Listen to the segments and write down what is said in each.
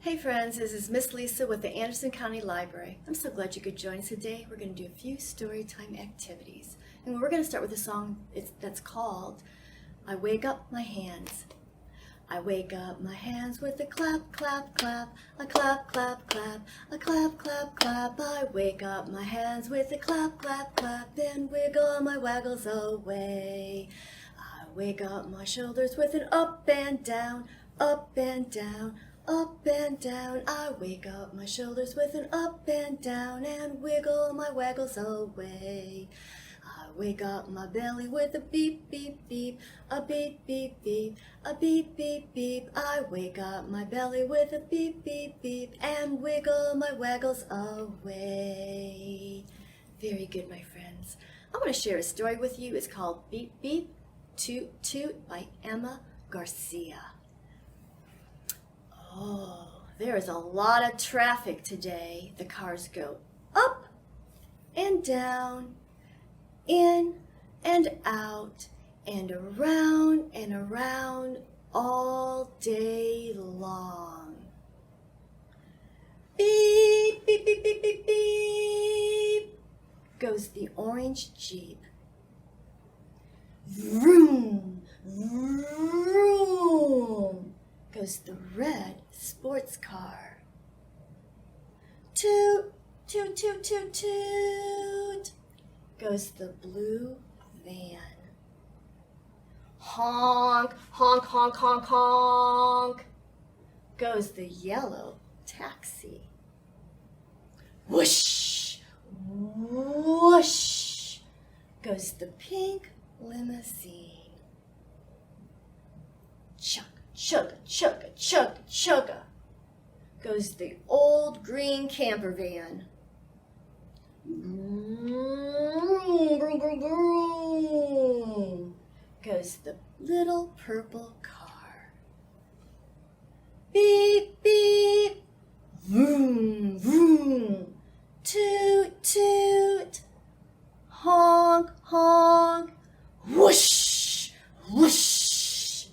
Hey friends, this is Miss Lisa with the Anderson County Library. I'm so glad you could join us today. We're going to do a few story time activities. And we're going to start with a song that's called I Wake Up My Hands. I wake up my hands with a clap, clap, clap, a clap, clap, clap, a clap, clap, clap. I wake up my hands with a clap, clap, clap, then wiggle my waggles away. I wake up my shoulders with an up and down, up and down, up and down. I wake up my shoulders with an up and down and wiggle my waggles away. I wake up my belly with a beep, beep, beep, a beep, beep, beep, a beep, beep, beep. I wake up my belly with a beep, beep, beep and wiggle my waggles away. Very good, my friends. I want to share a story with you. It's called Beep, Beep, Toot, Toot by Emma Garcia. Oh, there is a lot of traffic today. The cars go up and down, in and out, and around all day long. Beep, beep, beep, beep, beep, beep, goes the orange Jeep. Vroom, vroom, goes the red sports car. Toot, toot, toot, toot, toot, goes the blue van. Honk, honk, honk, honk, honk, goes the yellow taxi. Whoosh, whoosh, goes the pink limousine. Chugga, chugga, chugga, chugga, chugga, goes the old green camper van. Vroom, vroom, vroom, vroom, goes the little purple car. Beep, beep, vroom, vroom, toot, toot, honk, honk, whoosh, whoosh,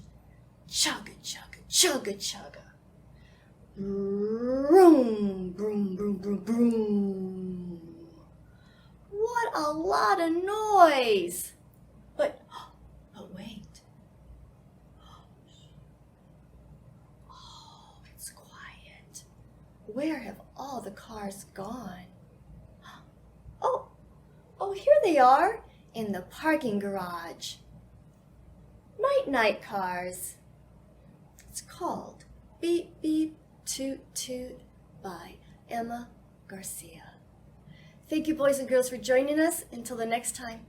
chugga, chugga, chugga, chugga, vroom, vroom, vroom, vroom, vroom. What a lot of noise! But wait. Oh, it's quiet. Where have all the cars gone? Oh, here they are in the parking garage. Night-night cars. It's called Beep Beep Toot Toot by Emma Garcia. Thank you, boys and girls, for joining us. Until the next time,